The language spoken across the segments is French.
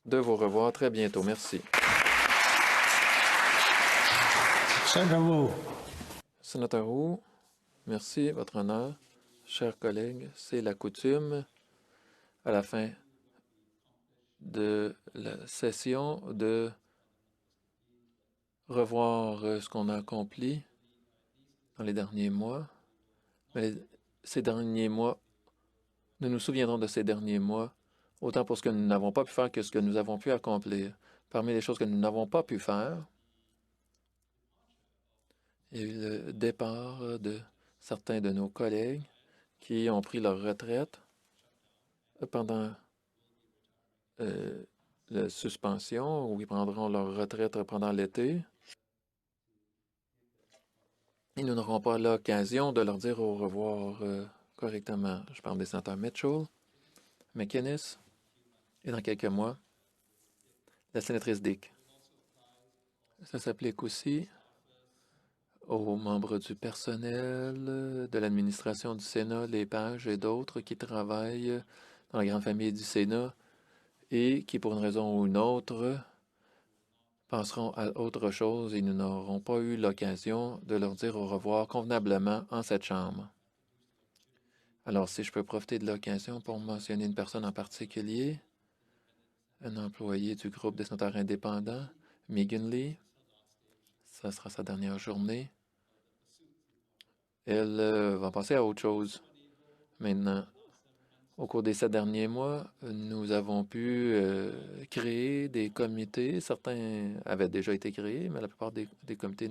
de vous revoir très bientôt. Merci. Senator Wu. Sénateur Wu, merci, votre honneur. Chers collègues, c'est la coutume à la fin de la session de revoir ce qu'on a accompli dans les derniers mois. Mais ces derniers mois, nous nous souviendrons de ces derniers mois, autant pour ce que nous n'avons pas pu faire que ce que nous avons pu accomplir. Parmi les choses que nous n'avons pas pu faire, il y a eu le départ de certains de nos collègues qui ont pris leur retraite pendant la suspension, ou ils prendront leur retraite pendant l'été. Et nous n'aurons pas l'occasion de leur dire au revoir correctement. Je parle des sénateurs Mitchell, McInnes, et dans quelques mois, la sénatrice Dick. Ça s'applique aussi aux membres du personnel, de l'administration du Sénat, les pages et d'autres qui travaillent dans la grande famille du Sénat et qui, pour une raison ou une autre, penseront à autre chose et nous n'aurons pas eu l'occasion de leur dire au revoir convenablement en cette chambre. Alors, si je peux profiter de l'occasion pour mentionner une personne en particulier, un employé du groupe des sénateurs indépendants, Megan Lee, ça sera sa dernière journée. Elle va passer à autre chose. Maintenant, au cours des 7 derniers mois, nous avons pu créer des comités. Certains avaient déjà été créés, mais la plupart des comités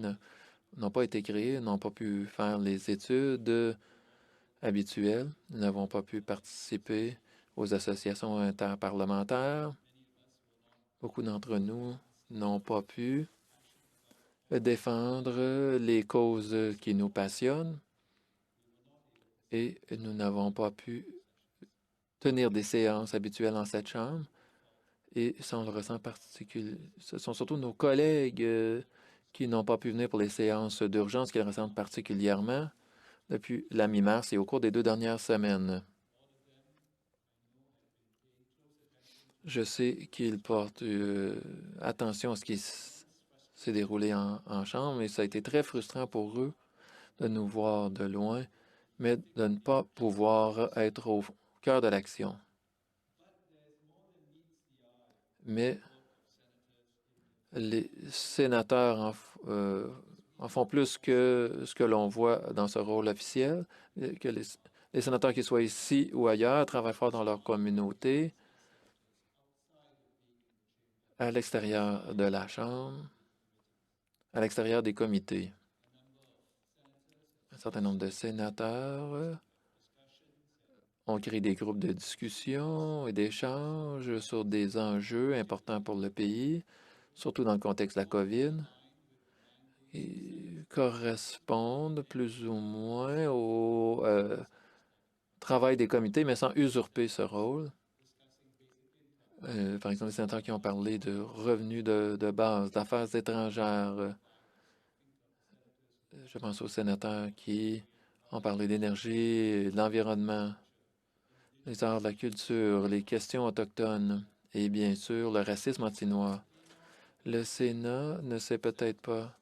n'ont pas été créés, n'ont pas pu faire les études habituelles. Nous n'avons pas pu participer aux associations interparlementaires. Beaucoup d'entre nous n'ont pas pu défendre les causes qui nous passionnent et nous n'avons pas pu tenir des séances habituelles en cette chambre. Et ça, on le ressent particulièrement. Ce sont surtout nos collègues qui n'ont pas pu venir pour les séances d'urgence, qui le ressentent particulièrement depuis la mi-mars et au cours des 2 dernières semaines. Je sais qu'ils portent attention à ce qui s'est déroulé en chambre et ça a été très frustrant pour eux de nous voir de loin, mais de ne pas pouvoir être au cœur de l'action. Mais les sénateurs en font plus que ce que l'on voit dans ce rôle officiel, que les sénateurs, qu'ils soient ici ou ailleurs, travaillent fort dans leur communauté, à l'extérieur de la Chambre, à l'extérieur des comités. Un certain nombre de sénateurs ont créé des groupes de discussion et d'échange sur des enjeux importants pour le pays, surtout dans le contexte de la COVID. Ils correspondent plus ou moins au travail des comités, mais sans usurper ce rôle. Par exemple, les sénateurs qui ont parlé de revenus de base, d'affaires étrangères. Je pense aux sénateurs qui ont parlé d'énergie, de l'environnement, les arts de la culture, les questions autochtones et bien sûr le racisme anti-noir. Le Sénat ne s'est peut-être pas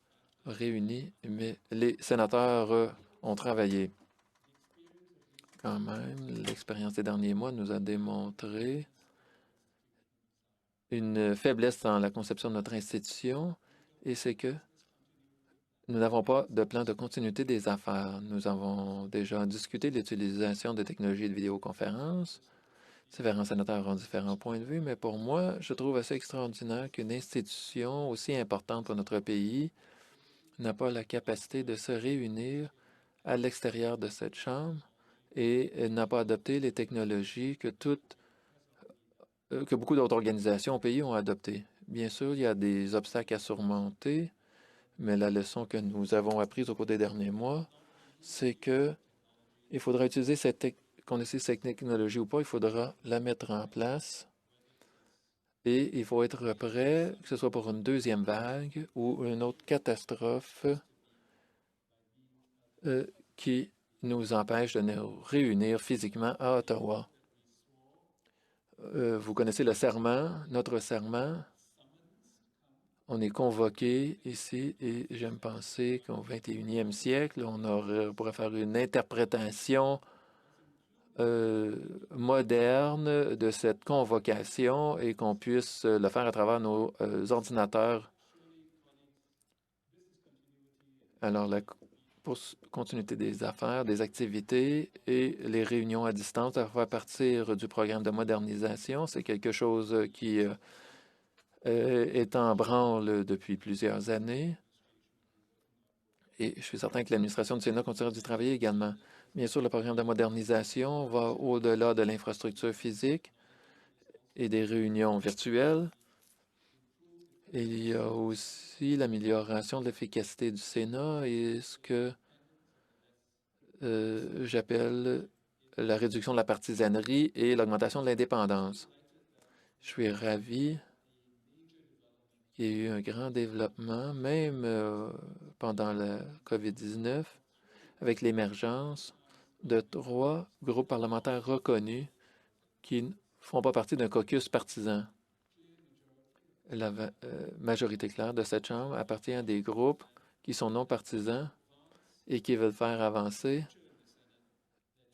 réuni, mais les sénateurs ont travaillé. Quand même, l'expérience des derniers mois nous a démontré une faiblesse dans la conception de notre institution, et c'est que nous n'avons pas de plan de continuité des affaires. Nous avons déjà discuté de l'utilisation de technologies de vidéoconférence. Différents sénateurs ont différents points de vue, mais pour moi, je trouve assez extraordinaire qu'une institution aussi importante pour notre pays n'a pas la capacité de se réunir à l'extérieur de cette chambre et n'a pas adopté les technologies que beaucoup d'autres organisations au pays ont adoptées. Bien sûr, il y a des obstacles à surmonter, mais la leçon que nous avons apprise au cours des derniers mois, c'est que il faudra utiliser qu'on ait cette technologie ou pas, il faudra la mettre en place et il faut être prêt, que ce soit pour une deuxième vague ou une autre catastrophe qui nous empêche de nous réunir physiquement à Ottawa. vous connaissez le serment, notre serment. On est convoqué ici et j'aime penser qu'au 21e siècle, pourrait faire une interprétation moderne de cette convocation et qu'on puisse le faire à travers nos ordinateurs. Alors, pour continuité des affaires, des activités et les réunions à distance à faire partir du programme de modernisation, c'est quelque chose qui est en branle depuis plusieurs années. Et je suis certain que l'administration du Sénat continuera d'y travailler également. Bien sûr, le programme de modernisation va au-delà de l'infrastructure physique et des réunions virtuelles. Il y a aussi l'amélioration de l'efficacité du Sénat et ce que j'appelle la réduction de la partisanerie et l'augmentation de l'indépendance. Je suis ravi qu'il y ait eu un grand développement, même pendant la COVID-19, avec l'émergence de 3 groupes parlementaires reconnus qui ne font pas partie d'un caucus partisan. La majorité claire de cette Chambre appartient à des groupes qui sont non partisans et qui veulent faire avancer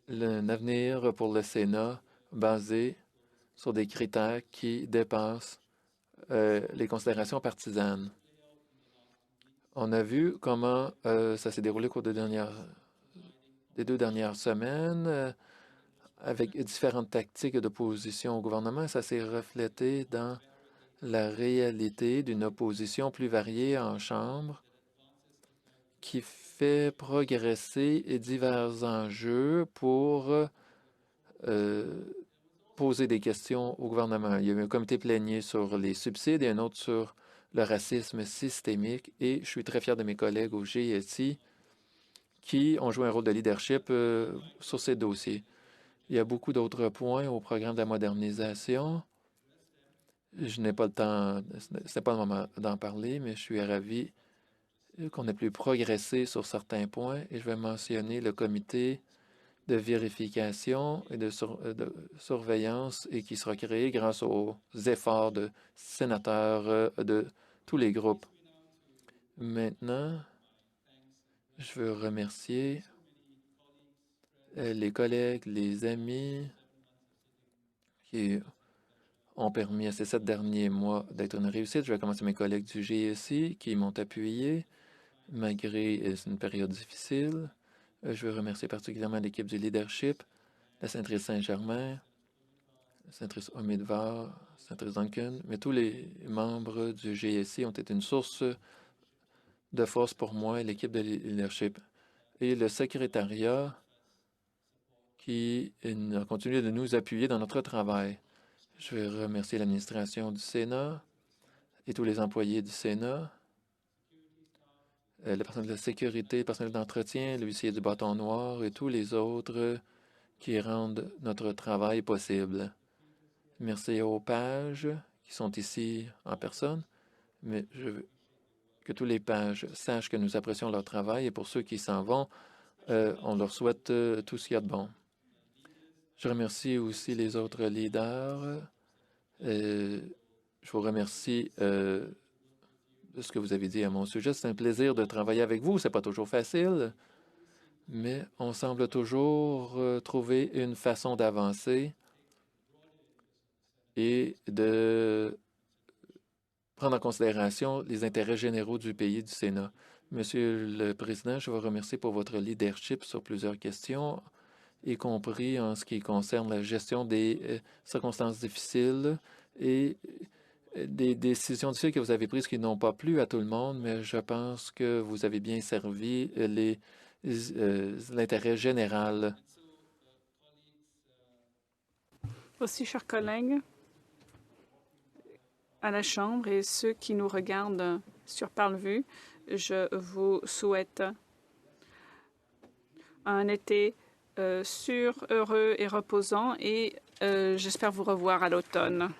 un avenir pour le Sénat basé sur des critères qui dépassent les considérations partisanes. On a vu comment ça s'est déroulé au cours des 2 dernières semaines avec différentes tactiques d'opposition au gouvernement. Ça s'est reflété dans la réalité d'une opposition plus variée en Chambre qui fait progresser divers enjeux pour poser des questions au gouvernement. Il y a eu un comité plénier sur les subsides et un autre sur le racisme systémique et je suis très fier de mes collègues au GSI qui ont joué un rôle de leadership sur ces dossiers. Il y a beaucoup d'autres points au programme de la modernisation. Je n'ai pas le temps, ce n'est pas le moment d'en parler, mais je suis ravi qu'on ait pu progresser sur certains points et je vais mentionner le comité de vérification et de surveillance et qui sera créé grâce aux efforts de sénateurs de tous les groupes. Maintenant, je veux remercier les collègues, les amis qui ont permis à ces 7 derniers mois d'être une réussite. Je vais commencer mes collègues du GSI qui m'ont appuyé malgré une période difficile. Je veux remercier particulièrement l'équipe du leadership, la sénatrice Saint-Germain, la sénatrice Omidvar, la sénatrice Duncan, mais tous les membres du GSI ont été une source de force pour moi et l'équipe de leadership. Et le secrétariat qui a continué de nous appuyer dans notre travail. Je veux remercier l'administration du Sénat et tous les employés du Sénat, le personnel de sécurité, le personnel d'entretien, l'huissier du bâton noir et tous les autres qui rendent notre travail possible. Merci aux pages qui sont ici en personne, mais je veux que tous les pages sachent que nous apprécions leur travail et pour ceux qui s'en vont, on leur souhaite tout ce qu'il y a de bon. Je remercie aussi les autres leaders. Je vous remercie de ce que vous avez dit à mon sujet. C'est un plaisir de travailler avec vous. C'est pas toujours facile, mais on semble toujours trouver une façon d'avancer et de prendre en considération les intérêts généraux du pays, du Sénat. Monsieur le Président, je vous remercie pour votre leadership sur plusieurs questions, y compris en ce qui concerne la gestion des circonstances difficiles et des décisions difficiles que vous avez prises qui n'ont pas plu à tout le monde, mais je pense que vous avez bien servi l'intérêt général. Aussi, chers collègues, à la Chambre et ceux qui nous regardent sur Parlevue, je vous souhaite un été sûr, heureux et reposant et j'espère vous revoir à l'automne.